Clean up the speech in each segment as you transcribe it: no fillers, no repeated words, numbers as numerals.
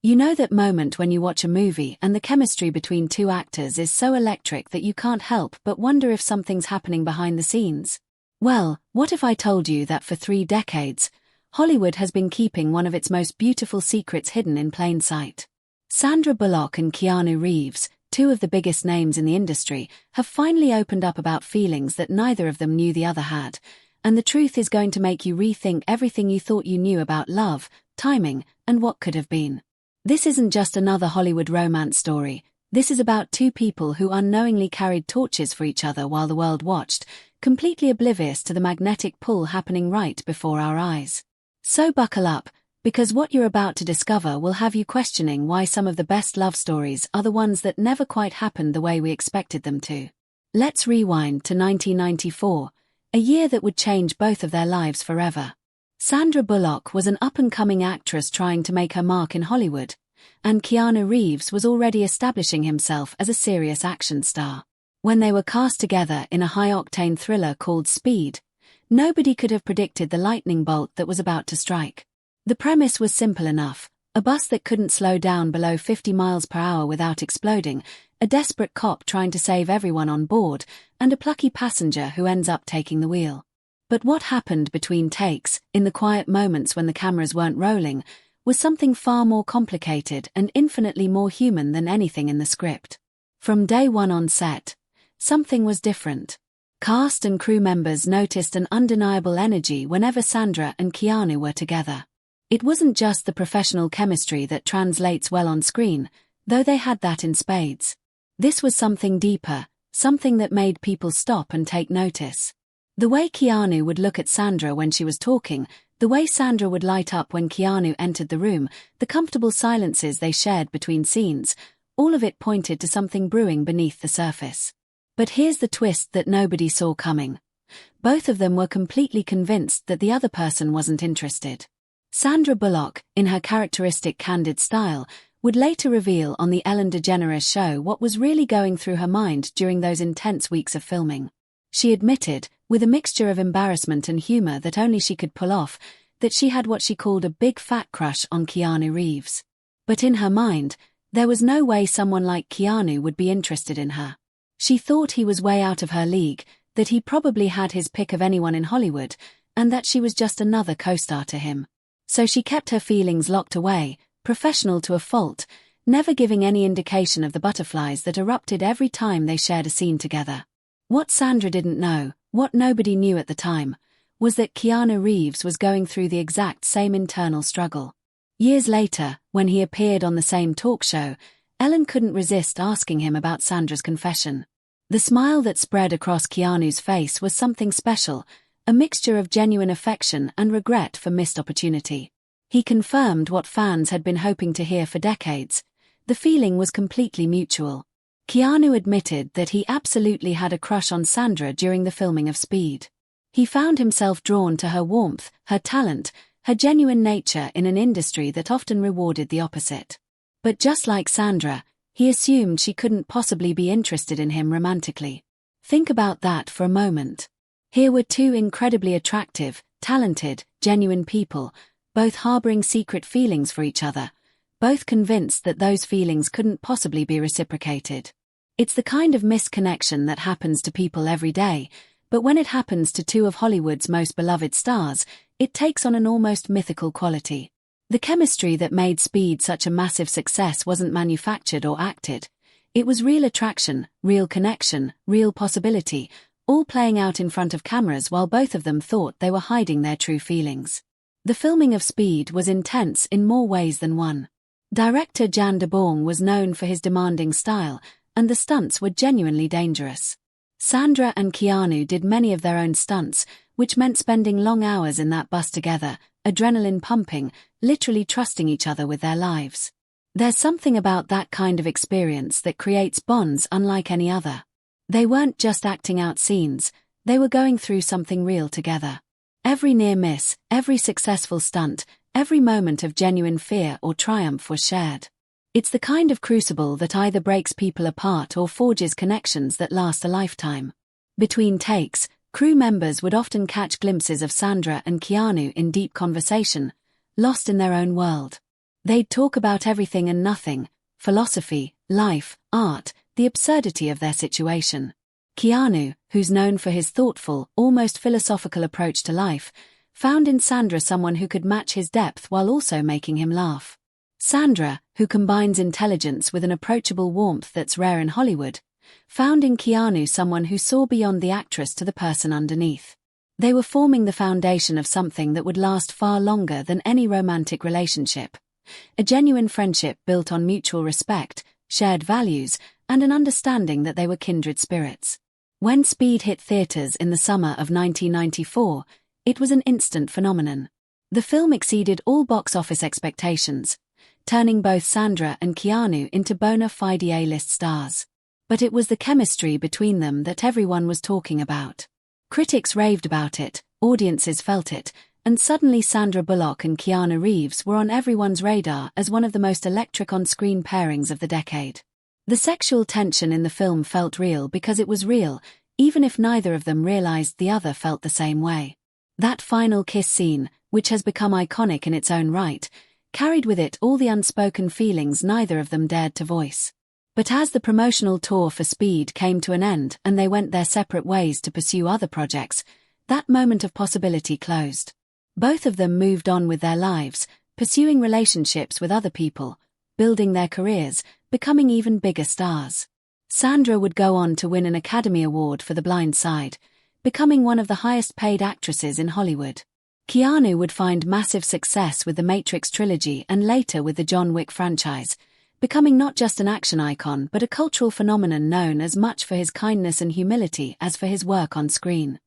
You know that moment when you watch a movie and the chemistry between two actors is so electric that you can't help but wonder if something's happening behind the scenes? Well, what if I told you that for 3 decades, Hollywood has been keeping one of its most beautiful secrets hidden in plain sight? Sandra Bullock and Keanu Reeves, two of the biggest names in the industry, have finally opened up about feelings that neither of them knew the other had, and the truth is going to make you rethink everything you thought you knew about love, timing, and what could have been. This isn't just another Hollywood romance story. This is about two people who unknowingly carried torches for each other while the world watched, completely oblivious to the magnetic pull happening right before our eyes. So buckle up, because what you're about to discover will have you questioning why some of the best love stories are the ones that never quite happened the way we expected them to. Let's rewind to 1994, a year that would change both of their lives forever. Sandra Bullock was an up-and-coming actress trying to make her mark in Hollywood, and Keanu Reeves was already establishing himself as a serious action star. When they were cast together in a high-octane thriller called Speed, nobody could have predicted the lightning bolt that was about to strike. The premise was simple enough: a bus that couldn't slow down below 50 miles per hour without exploding, a desperate cop trying to save everyone on board, and a plucky passenger who ends up taking the wheel. But what happened between takes, in the quiet moments when the cameras weren't rolling, was something far more complicated and infinitely more human than anything in the script. From day one on set, something was different. Cast and crew members noticed an undeniable energy whenever Sandra and Keanu were together. It wasn't just the professional chemistry that translates well on screen, though they had that in spades. This was something deeper, something that made people stop and take notice. The way Keanu would look at Sandra when she was talking, the way Sandra would light up when Keanu entered the room, the comfortable silences they shared between scenes, all of it pointed to something brewing beneath the surface. But here's the twist that nobody saw coming. Both of them were completely convinced that the other person wasn't interested. Sandra Bullock, in her characteristic candid style, would later reveal on the Ellen DeGeneres show what was really going through her mind during those intense weeks of filming. She admitted, with a mixture of embarrassment and humor that only she could pull off, that she had what she called a big fat crush on Keanu Reeves. But in her mind, there was no way someone like Keanu would be interested in her. She thought he was way out of her league, that he probably had his pick of anyone in Hollywood, and that she was just another co-star to him. So she kept her feelings locked away, professional to a fault, never giving any indication of the butterflies that erupted every time they shared a scene together. What Sandra didn't know, what nobody knew at the time, was that Keanu Reeves was going through the exact same internal struggle. Years later, when he appeared on the same talk show, Ellen couldn't resist asking him about Sandra's confession. The smile that spread across Keanu's face was something special, a mixture of genuine affection and regret for missed opportunity. He confirmed what fans had been hoping to hear for decades. The feeling was completely mutual. Keanu admitted that he absolutely had a crush on Sandra during the filming of Speed. He found himself drawn to her warmth, her talent, her genuine nature in an industry that often rewarded the opposite. But just like Sandra, he assumed she couldn't possibly be interested in him romantically. Think about that for a moment. Here were two incredibly attractive, talented, genuine people, both harboring secret feelings for each other, both convinced that those feelings couldn't possibly be reciprocated. It's the kind of misconnection that happens to people every day, but when it happens to two of Hollywood's most beloved stars, it takes on an almost mythical quality. The chemistry that made Speed such a massive success wasn't manufactured or acted. It was real attraction, real connection, real possibility, all playing out in front of cameras while both of them thought they were hiding their true feelings. The filming of Speed was intense in more ways than one. Director Jan de Bong was known for his demanding style, and the stunts were genuinely dangerous. Sandra and Keanu did many of their own stunts, which meant spending long hours in that bus together, adrenaline pumping, literally trusting each other with their lives. There's something about that kind of experience that creates bonds unlike any other. They weren't just acting out scenes, they were going through something real together. Every near miss, every successful stunt, every moment of genuine fear or triumph was shared. It's the kind of crucible that either breaks people apart or forges connections that last a lifetime. Between takes, crew members would often catch glimpses of Sandra and Keanu in deep conversation, lost in their own world. They'd talk about everything and nothing: philosophy, life, art, the absurdity of their situation. Keanu, who's known for his thoughtful, almost philosophical approach to life, found in Sandra someone who could match his depth while also making him laugh. Sandra, who combines intelligence with an approachable warmth that's rare in Hollywood, found in Keanu someone who saw beyond the actress to the person underneath. They were forming the foundation of something that would last far longer than any romantic relationship. A genuine friendship built on mutual respect, shared values, and an understanding that they were kindred spirits. When Speed hit theaters in the summer of 1994, it was an instant phenomenon. The film exceeded all box office expectations, turning both Sandra and Keanu into bona fide A-list stars. But it was the chemistry between them that everyone was talking about. Critics raved about it, audiences felt it, and suddenly Sandra Bullock and Keanu Reeves were on everyone's radar as one of the most electric on-screen pairings of the decade. The sexual tension in the film felt real because it was real, even if neither of them realized the other felt the same way. That final kiss scene, which has become iconic in its own right, carried with it all the unspoken feelings neither of them dared to voice. But as the promotional tour for Speed came to an end and they went their separate ways to pursue other projects, that moment of possibility closed. Both of them moved on with their lives, pursuing relationships with other people, building their careers, becoming even bigger stars. Sandra would go on to win an Academy Award for The Blind Side, becoming one of the highest-paid actresses in Hollywood. Keanu would find massive success with the Matrix trilogy and later with the John Wick franchise, becoming not just an action icon but a cultural phenomenon known as much for his kindness and humility as for his work on screen.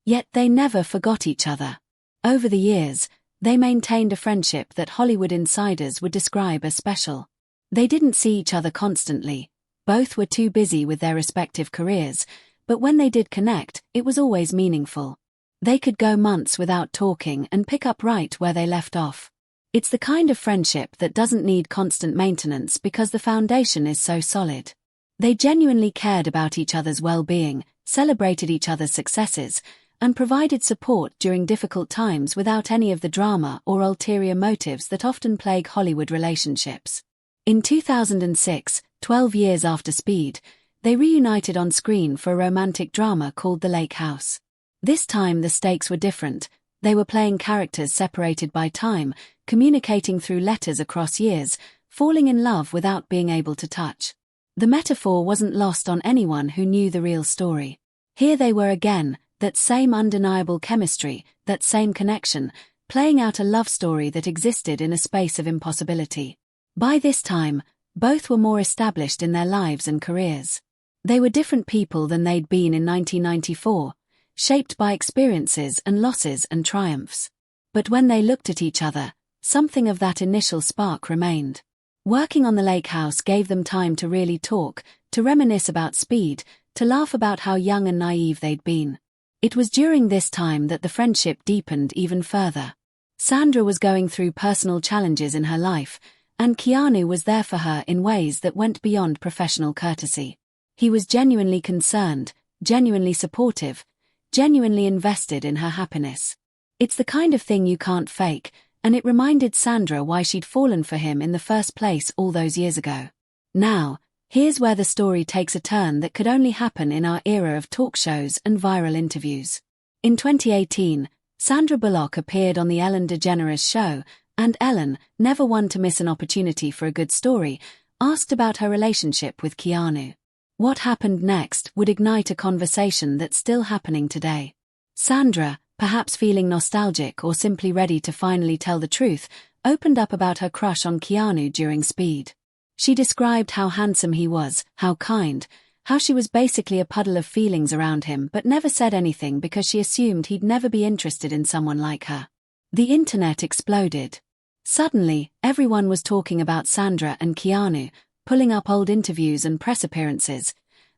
Yet they never forgot each other. Over the years, they maintained a friendship that Hollywood insiders would describe as special. They didn't see each other constantly. Both were too busy with their respective careers, but when they did connect, it was always meaningful. They could go months without talking and pick up right where they left off. It's the kind of friendship that doesn't need constant maintenance because the foundation is so solid. They genuinely cared about each other's well-being, celebrated each other's successes, and provided support during difficult times without any of the drama or ulterior motives that often plague Hollywood relationships. In 2006, 12 years after Speed, they reunited on screen for a romantic drama called The Lake House. This time the stakes were different. They were playing characters separated by time, communicating through letters across years, falling in love without being able to touch. The metaphor wasn't lost on anyone who knew the real story. Here they were again, that same undeniable chemistry, that same connection, playing out a love story that existed in a space of impossibility. By this time, both were more established in their lives and careers. They were different people than they'd been in 1994, shaped by experiences and losses and triumphs. But when they looked at each other, something of that initial spark remained. Working on The Lake House gave them time to really talk, to reminisce about Speed, to laugh about how young and naive they'd been. It was during this time that the friendship deepened even further. Sandra was going through personal challenges in her life, and Keanu was there for her in ways that went beyond professional courtesy. He was genuinely concerned, genuinely supportive, genuinely invested in her happiness. It's the kind of thing you can't fake, and it reminded Sandra why she'd fallen for him in the first place all those years ago. Now, here's where the story takes a turn that could only happen in our era of talk shows and viral interviews. In 2018, Sandra Bullock appeared on the Ellen DeGeneres show, and Ellen, never one to miss an opportunity for a good story, asked about her relationship with Keanu. What happened next would ignite a conversation that's still happening today. Sandra, perhaps feeling nostalgic or simply ready to finally tell the truth, opened up about her crush on Keanu during Speed. She described how handsome he was, how kind, how she was basically a puddle of feelings around him but never said anything because she assumed he'd never be interested in someone like her. The internet exploded. Suddenly, everyone was talking about Sandra and Keanu, pulling up old interviews and press appearances,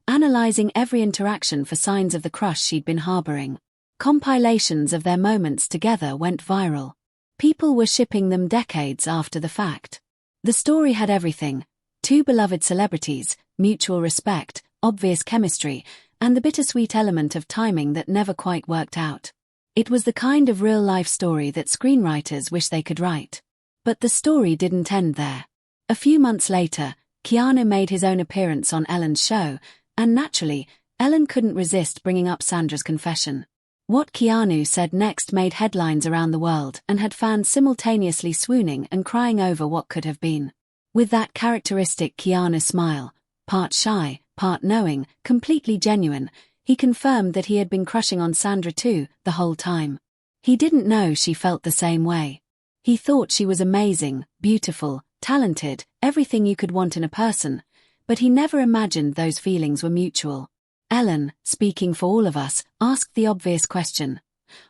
analyzing every interaction for signs of the crush she'd been harboring. Compilations of their moments together went viral. People were shipping them decades after the fact. The story had everything: two beloved celebrities, mutual respect, obvious chemistry, and the bittersweet element of timing that never quite worked out. It was the kind of real-life story that screenwriters wish they could write. But the story didn't end there. A few months later, Keanu made his own appearance on Ellen's show, and naturally, Ellen couldn't resist bringing up Sandra's confession. What Keanu said next made headlines around the world and had fans simultaneously swooning and crying over what could have been. With that characteristic Keanu smile, part shy, part knowing, completely genuine, he confirmed that he had been crushing on Sandra too, the whole time. He didn't know she felt the same way. He thought she was amazing, beautiful, talented, everything you could want in a person, but he never imagined those feelings were mutual. Ellen, speaking for all of us, asked the obvious question.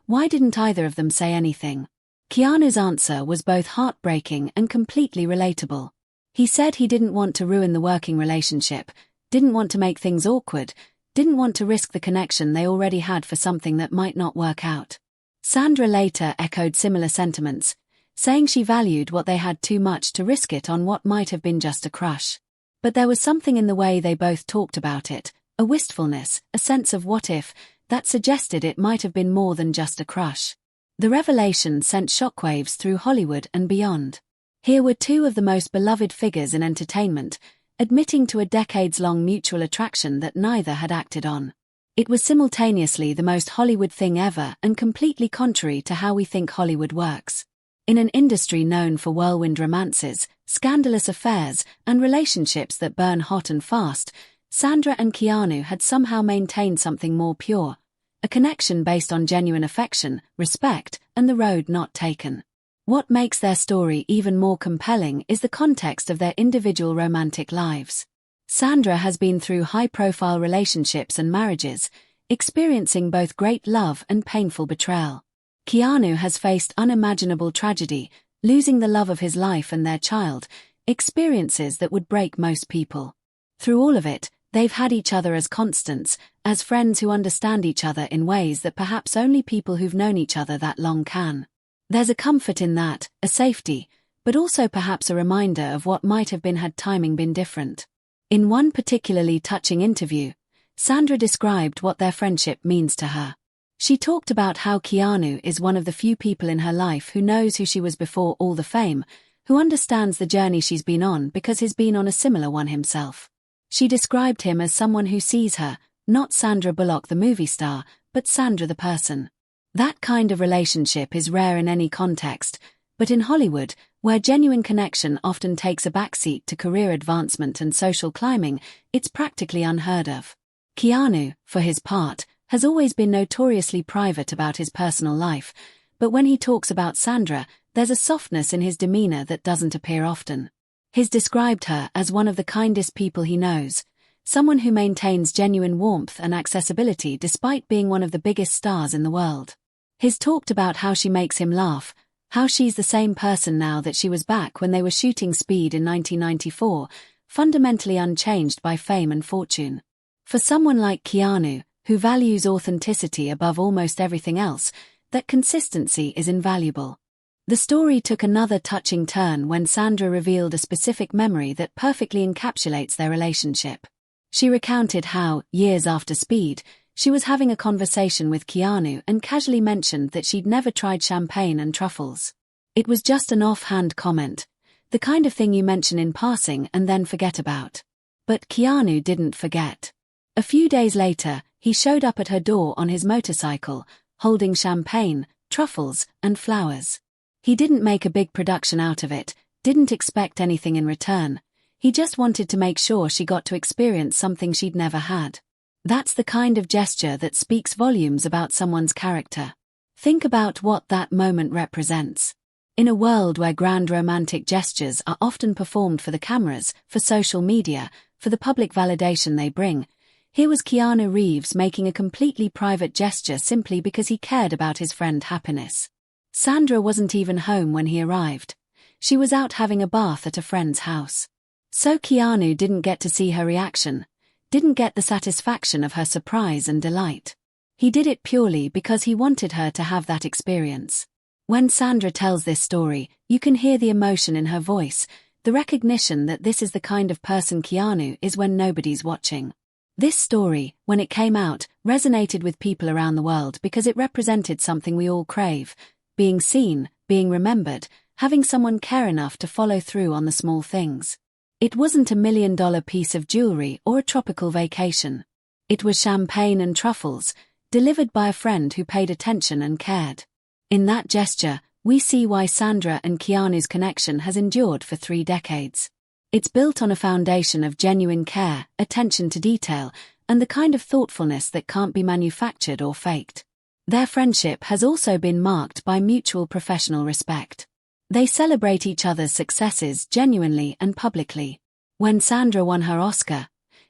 Why didn't either of them say anything? Keanu's answer was both heartbreaking and completely relatable. He said he didn't want to ruin the working relationship, didn't want to make things awkward, didn't want to risk the connection they already had for something that might not work out. Sandra later echoed similar sentiments, saying she valued what they had too much to risk it on what might have been just a crush. But there was something in the way they both talked about it, a wistfulness, a sense of what if, that suggested it might have been more than just a crush. The revelation sent shockwaves through Hollywood and beyond. Here were two of the most beloved figures in entertainment, admitting to a decades-long mutual attraction that neither had acted on. It was simultaneously the most Hollywood thing ever and completely contrary to how we think Hollywood works. In an industry known for whirlwind romances, scandalous affairs, and relationships that burn hot and fast, Sandra and Keanu had somehow maintained something more pure, a connection based on genuine affection, respect, and the road not taken. What makes their story even more compelling is the context of their individual romantic lives. Sandra has been through high-profile relationships and marriages, experiencing both great love and painful betrayal. Keanu has faced unimaginable tragedy, losing the love of his life and their child, experiences that would break most people. Through all of it, they've had each other as constants, as friends who understand each other in ways that perhaps only people who've known each other that long can. There's a comfort in that, a safety, but also perhaps a reminder of what might have been had timing been different. In one particularly touching interview, Sandra described what their friendship means to her. She talked about how Keanu is one of the few people in her life who knows who she was before all the fame, who understands the journey she's been on because he's been on a similar one himself. She described him as someone who sees her, not Sandra Bullock the movie star, but Sandra the person. That kind of relationship is rare in any context, but in Hollywood, where genuine connection often takes a backseat to career advancement and social climbing, it's practically unheard of. Keanu, for his part, has always been notoriously private about his personal life, but when he talks about Sandra, there's a softness in his demeanor that doesn't appear often. He's described her as one of the kindest people he knows, someone who maintains genuine warmth and accessibility despite being one of the biggest stars in the world. He's talked about how she makes him laugh, how she's the same person now that she was back when they were shooting Speed in 1994, fundamentally unchanged by fame and fortune. For someone like Keanu, who values authenticity above almost everything else, that consistency is invaluable. The story took another touching turn when Sandra revealed a specific memory that perfectly encapsulates their relationship. She recounted how, years after Speed, she was having a conversation with Keanu and casually mentioned that she'd never tried champagne and truffles. It was just an offhand comment, the kind of thing you mention in passing and then forget about. But Keanu didn't forget. A few days later, he showed up at her door on his motorcycle, holding champagne, truffles, and flowers. He didn't make a big production out of it, didn't expect anything in return. He just wanted to make sure she got to experience something she'd never had. That's the kind of gesture that speaks volumes about someone's character. Think about what that moment represents. In a world where grand romantic gestures are often performed for the cameras, for social media, for the public validation they bring, here was Keanu Reeves making a completely private gesture simply because he cared about his friend's happiness. Sandra wasn't even home when he arrived. She was out having a bath at a friend's house. So Keanu didn't get to see her reaction, didn't get the satisfaction of her surprise and delight. He did it purely because he wanted her to have that experience. When Sandra tells this story, you can hear the emotion in her voice, the recognition that this is the kind of person Keanu is when nobody's watching. This story, when it came out, resonated with people around the world because it represented something we all crave: being seen, being remembered, having someone care enough to follow through on the small things. It wasn't a $1 million piece of jewelry or a tropical vacation. It was champagne and truffles, delivered by a friend who paid attention and cared. In that gesture, we see why Sandra and Keanu's connection has endured for 3 decades. It's built on a foundation of genuine care, attention to detail, and the kind of thoughtfulness that can't be manufactured or faked. Their friendship has also been marked by mutual professional respect. They celebrate each other's successes genuinely and publicly. When Sandra won her Oscar,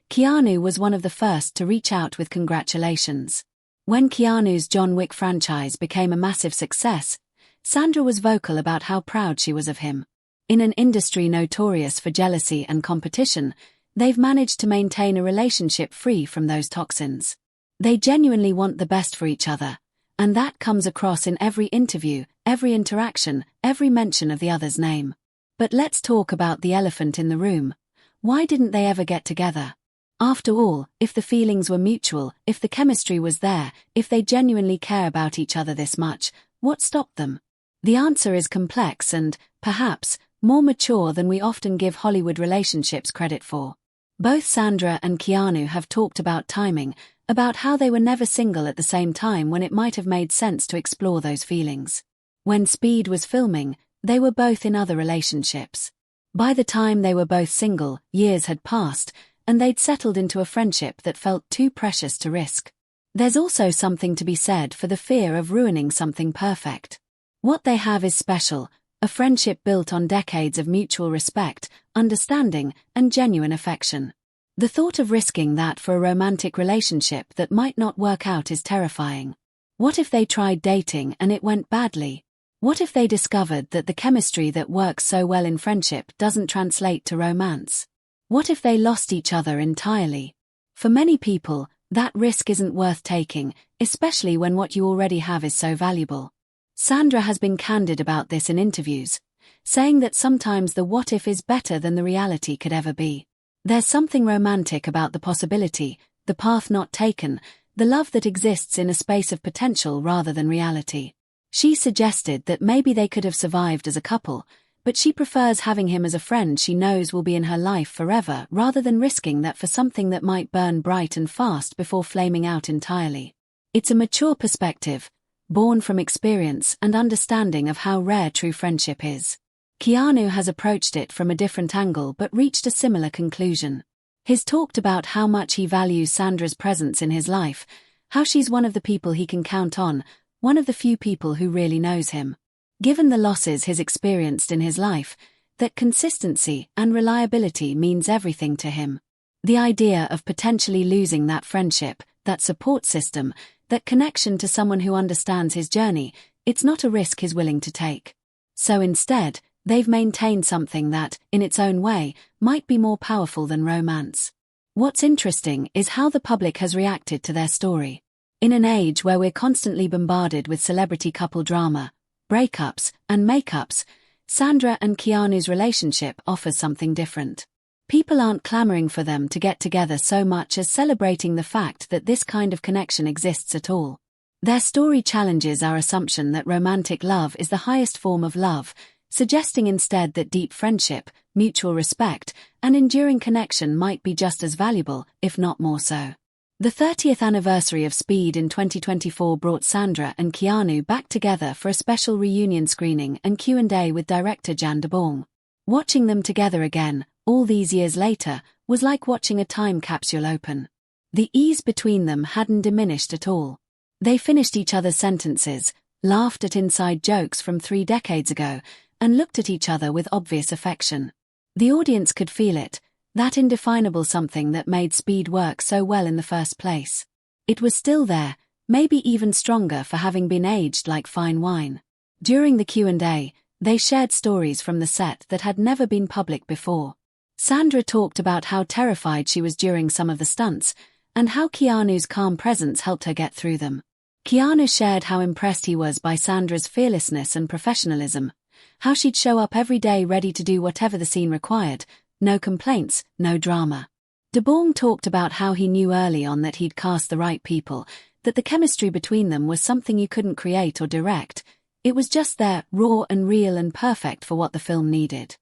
Keanu was one of the first to reach out with congratulations. When Keanu's John Wick franchise became a massive success, Sandra was vocal about how proud she was of him. In an industry notorious for jealousy and competition, they've managed to maintain a relationship free from those toxins. They genuinely want the best for each other, and that comes across in every interview, every interaction, every mention of the other's name. But let's talk about the elephant in the room. Why didn't they ever get together? After all, if the feelings were mutual, if the chemistry was there, if they genuinely care about each other this much, what stopped them? The answer is complex and, perhaps, more mature than we often give Hollywood relationships credit for. Both Sandra and Keanu have talked about timing, about how they were never single at the same time when it might have made sense to explore those feelings. When Speed was filming, they were both in other relationships. By the time they were both single, years had passed, and they'd settled into a friendship that felt too precious to risk. There's also something to be said for the fear of ruining something perfect. What they have is special, a friendship built on decades of mutual respect, understanding, and genuine affection. The thought of risking that for a romantic relationship that might not work out is terrifying. What if they tried dating and it went badly? What if they discovered that the chemistry that works so well in friendship doesn't translate to romance? What if they lost each other entirely? For many people, that risk isn't worth taking, especially when what you already have is so valuable. Sandra has been candid about this in interviews, saying that sometimes the what if is better than the reality could ever be. There's something romantic about the possibility, the path not taken, the love that exists in a space of potential rather than reality. She suggested that maybe they could have survived as a couple, but she prefers having him as a friend she knows will be in her life forever rather than risking that for something that might burn bright and fast before flaming out entirely. It's a mature perspective, born from experience and understanding of how rare true friendship is. Keanu has approached it from a different angle but reached a similar conclusion. He's talked about how much he values Sandra's presence in his life, how she's one of the people he can count on, one of the few people who really knows him. Given the losses he's experienced in his life, that consistency and reliability means everything to him. The idea of potentially losing that friendship, that support system, that connection to someone who understands his journey, it's not a risk he's willing to take. So instead, they've maintained something that, in its own way, might be more powerful than romance. What's interesting is how the public has reacted to their story. In an age where we're constantly bombarded with celebrity couple drama, breakups, and makeups, Sandra and Keanu's relationship offers something different. People aren't clamoring for them to get together so much as celebrating the fact that this kind of connection exists at all. Their story challenges our assumption that romantic love is the highest form of love, suggesting instead that deep friendship, mutual respect, and enduring connection might be just as valuable, if not more so. The 30th anniversary of Speed in 2024 brought Sandra and Keanu back together for a special reunion screening and Q&A with director Jan de Bong. Watching them together again, all these years later, was like watching a time capsule open. The ease between them hadn't diminished at all. They finished each other's sentences, laughed at inside jokes from 3 decades ago, and looked at each other with obvious affection. The audience could feel it, that indefinable something that made Speed work so well in the first place. It was still there, maybe even stronger for having been aged like fine wine. During the Q&A, they shared stories from the set that had never been public before. Sandra talked about how terrified she was during some of the stunts, and how Keanu's calm presence helped her get through them. Keanu shared how impressed he was by Sandra's fearlessness and professionalism, how she'd show up every day ready to do whatever the scene required, no complaints, no drama. De Bong talked about how he knew early on that he'd cast the right people, that the chemistry between them was something you couldn't create or direct, It was just there, raw and real and perfect for what the film needed.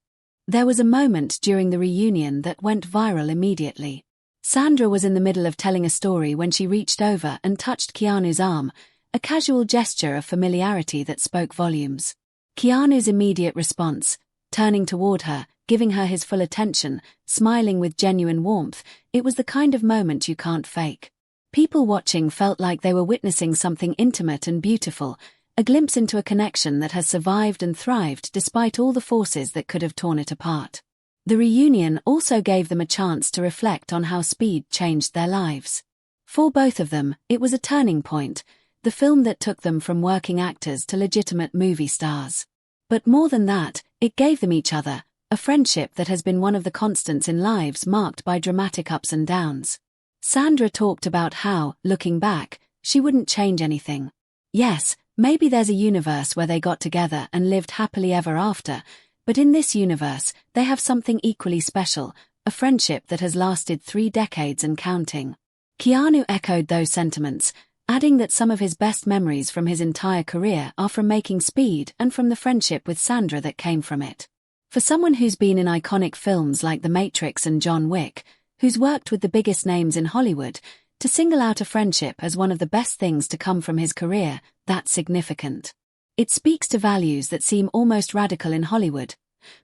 There was a moment during the reunion that went viral immediately. Sandra was in the middle of telling a story when she reached over and touched Keanu's arm, a casual gesture of familiarity that spoke volumes. Keanu's immediate response, turning toward her, giving her his full attention, smiling with genuine warmth, it was the kind of moment you can't fake. People watching felt like they were witnessing something intimate and beautiful, a glimpse into a connection that has survived and thrived despite all the forces that could have torn it apart. The reunion also gave them a chance to reflect on how speed changed their lives. For both of them, it was a turning point, the film that took them from working actors to legitimate movie stars. But more than that, it gave them each other, a friendship that has been one of the constants in lives marked by dramatic ups and downs. Sandra talked about how, looking back, she wouldn't change anything. Yes, maybe there's a universe where they got together and lived happily ever after, but in this universe, they have something equally special, a friendship that has lasted 3 decades and counting. Keanu echoed those sentiments, adding that some of his best memories from his entire career are from making Speed and from the friendship with Sandra that came from it. For someone who's been in iconic films like The Matrix and John Wick, who's worked with the biggest names in Hollywood, to single out a friendship as one of the best things to come from his career, that's significant. It speaks to values that seem almost radical in Hollywood,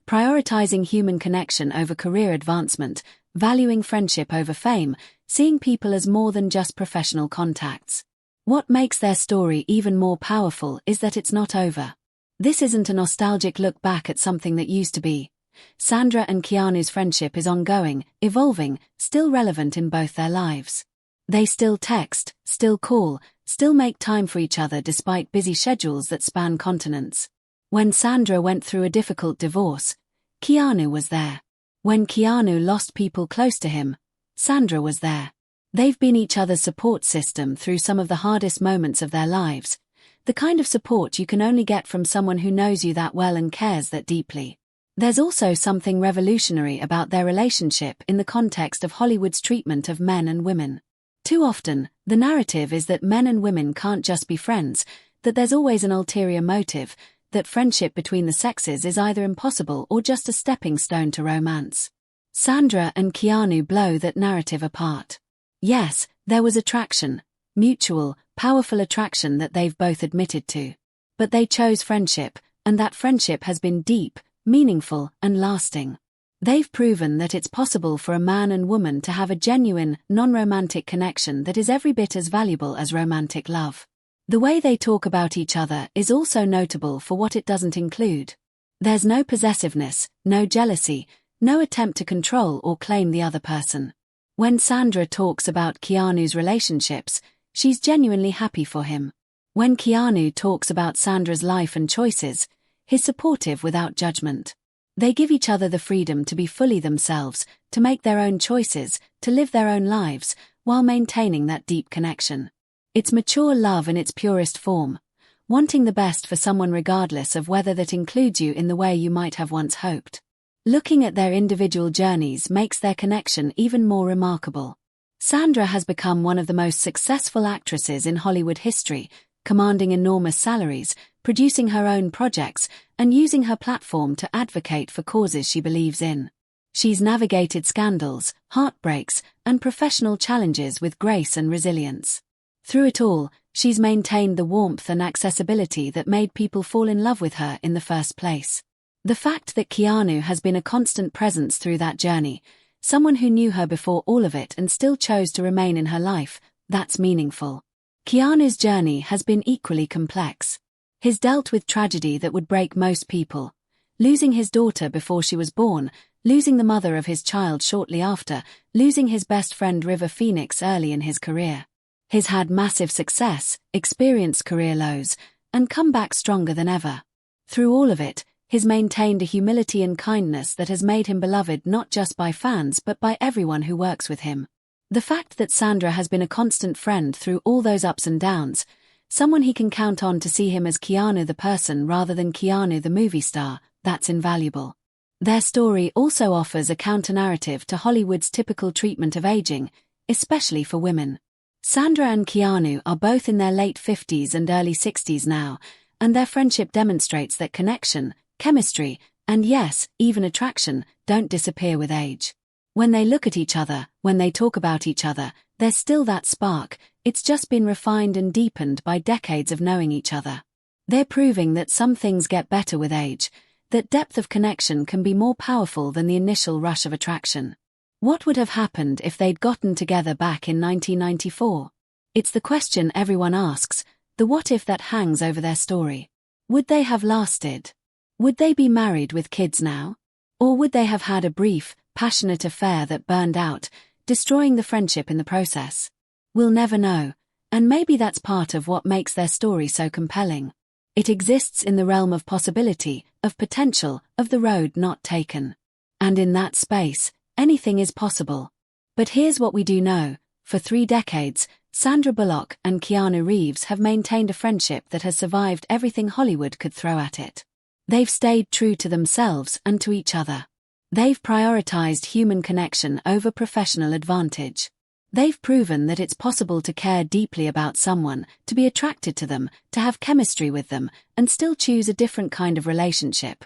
prioritizing human connection over career advancement, valuing friendship over fame, seeing people as more than just professional contacts. What makes their story even more powerful is that it's not over. This isn't a nostalgic look back at something that used to be. Sandra and Keanu's friendship is ongoing, evolving, still relevant in both their lives. They still text, still call, still make time for each other despite busy schedules that span continents. When Sandra went through a difficult divorce, Keanu was there. When Keanu lost people close to him, Sandra was there. They've been each other's support system through some of the hardest moments of their lives, the kind of support you can only get from someone who knows you that well and cares that deeply. There's also something revolutionary about their relationship in the context of Hollywood's treatment of men and women. Too often, the narrative is that men and women can't just be friends, that there's always an ulterior motive, that friendship between the sexes is either impossible or just a stepping stone to romance. Sandra and Keanu blow that narrative apart. Yes, there was attraction, mutual, powerful attraction that they've both admitted to. But they chose friendship, and that friendship has been deep, meaningful, and lasting. They've proven that it's possible for a man and woman to have a genuine, non-romantic connection that is every bit as valuable as romantic love. The way they talk about each other is also notable for what it doesn't include. There's no possessiveness, no jealousy, no attempt to control or claim the other person. When Sandra talks about Keanu's relationships, she's genuinely happy for him. When Keanu talks about Sandra's life and choices, he's supportive without judgment. They give each other the freedom to be fully themselves, to make their own choices, to live their own lives, while maintaining that deep connection. It's mature love in its purest form, wanting the best for someone regardless of whether that includes you in the way you might have once hoped. Looking at their individual journeys makes their connection even more remarkable. Sandra has become one of the most successful actresses in Hollywood history, commanding enormous salaries, producing her own projects, and using her platform to advocate for causes she believes in. She's navigated scandals, heartbreaks, and professional challenges with grace and resilience. Through it all, she's maintained the warmth and accessibility that made people fall in love with her in the first place. The fact that Keanu has been a constant presence through that journey, someone who knew her before all of it and still chose to remain in her life, that's meaningful. Keanu's journey has been equally complex. He's dealt with tragedy that would break most people. Losing his daughter before she was born, losing the mother of his child shortly after, losing his best friend River Phoenix early in his career. He's had massive success, experienced career lows, and come back stronger than ever. Through all of it, he's maintained a humility and kindness that has made him beloved not just by fans but by everyone who works with him. The fact that Sandra has been a constant friend through all those ups and downs, someone he can count on to see him as Keanu the person rather than Keanu the movie star, that's invaluable. Their story also offers a counter-narrative to Hollywood's typical treatment of aging, especially for women. Sandra and Keanu are both in their late 50s and early 60s now, and their friendship demonstrates that connection, chemistry, and yes, even attraction, don't disappear with age. When they look at each other, when they talk about each other, there's still that spark. It's just been refined and deepened by decades of knowing each other. They're proving that some things get better with age, that depth of connection can be more powerful than the initial rush of attraction. What would have happened if they'd gotten together back in 1994? It's the question everyone asks, the what if that hangs over their story. Would they have lasted? Would they be married with kids now? Or would they have had a brief, passionate affair that burned out, destroying the friendship in the process? We'll never know, and maybe that's part of what makes their story so compelling. It exists in the realm of possibility, of potential, of the road not taken. And in that space, anything is possible. But here's what we do know. For 3 decades, Sandra Bullock and Keanu Reeves have maintained a friendship that has survived everything Hollywood could throw at it. They've stayed true to themselves and to each other. They've prioritized human connection over professional advantage. They've proven that it's possible to care deeply about someone, to be attracted to them, to have chemistry with them, and still choose a different kind of relationship.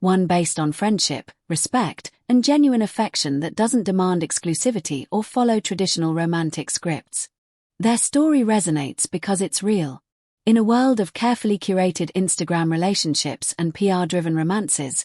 One based on friendship, respect, and genuine affection that doesn't demand exclusivity or follow traditional romantic scripts. Their story resonates because it's real. In a world of carefully curated Instagram relationships and PR-driven romances,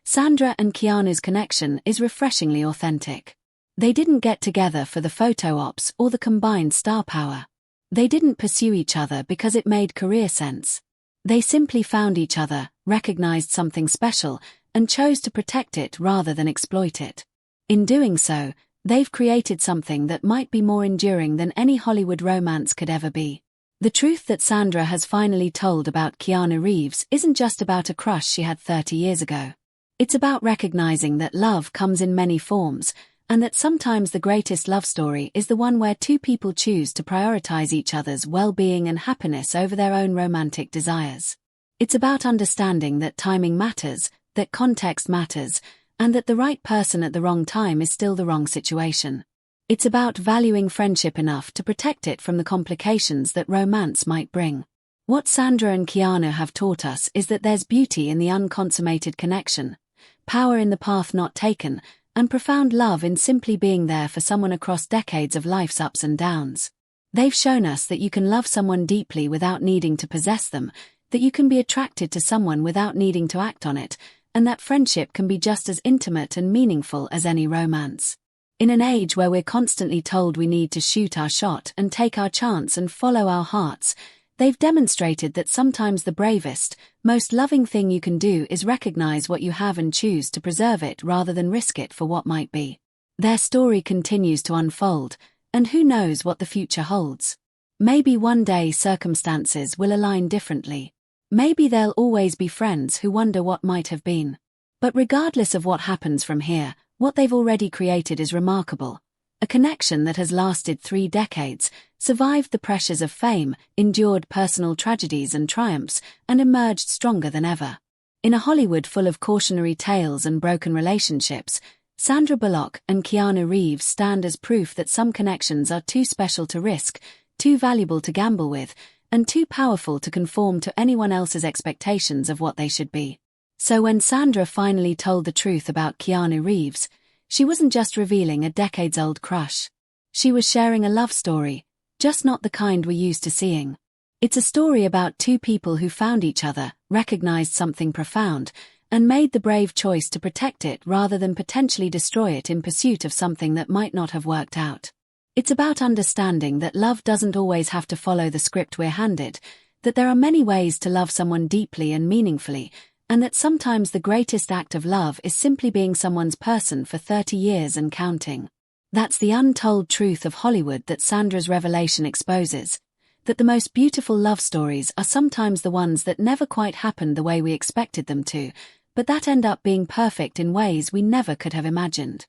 Sandra and Keanu's connection is refreshingly authentic. They didn't get together for the photo ops or the combined star power. They didn't pursue each other because it made career sense. They simply found each other, recognized something special, and chose to protect it rather than exploit it. In doing so, they've created something that might be more enduring than any Hollywood romance could ever be. The truth that Sandra has finally told about Keanu Reeves isn't just about a crush she had 30 years ago. It's about recognizing that love comes in many forms, and that sometimes the greatest love story is the one where 2 people choose to prioritize each other's well-being and happiness over their own romantic desires. It's about understanding that timing matters, that context matters, and that the right person at the wrong time is still the wrong situation. It's about valuing friendship enough to protect it from the complications that romance might bring. What Sandra and Keanu have taught us is that there's beauty in the unconsummated connection, power in the path not taken, and profound love in simply being there for someone across decades of life's ups and downs. They've shown us that you can love someone deeply without needing to possess them, that you can be attracted to someone without needing to act on it, and that friendship can be just as intimate and meaningful as any romance. In an age where we're constantly told we need to shoot our shot and take our chance and follow our hearts, they've demonstrated that sometimes the bravest, most loving thing you can do is recognize what you have and choose to preserve it rather than risk it for what might be. Their story continues to unfold, and who knows what the future holds. Maybe one day circumstances will align differently. Maybe they'll always be friends who wonder what might have been. But regardless of what happens from here, what they've already created is remarkable. A connection that has lasted 3 decades, survived the pressures of fame, endured personal tragedies and triumphs, and emerged stronger than ever. In a Hollywood full of cautionary tales and broken relationships, Sandra Bullock and Keanu Reeves stand as proof that some connections are too special to risk, too valuable to gamble with, and too powerful to conform to anyone else's expectations of what they should be. So when Sandra finally told the truth about Keanu Reeves, she wasn't just revealing a decades-old crush. She was sharing a love story, just not the kind we're used to seeing. It's a story about 2 people who found each other, recognized something profound, and made the brave choice to protect it rather than potentially destroy it in pursuit of something that might not have worked out. It's about understanding that love doesn't always have to follow the script we're handed, that there are many ways to love someone deeply and meaningfully, and that sometimes the greatest act of love is simply being someone's person for 30 years and counting. That's the untold truth of Hollywood that Sandra's revelation exposes, that the most beautiful love stories are sometimes the ones that never quite happened the way we expected them to, but that end up being perfect in ways we never could have imagined.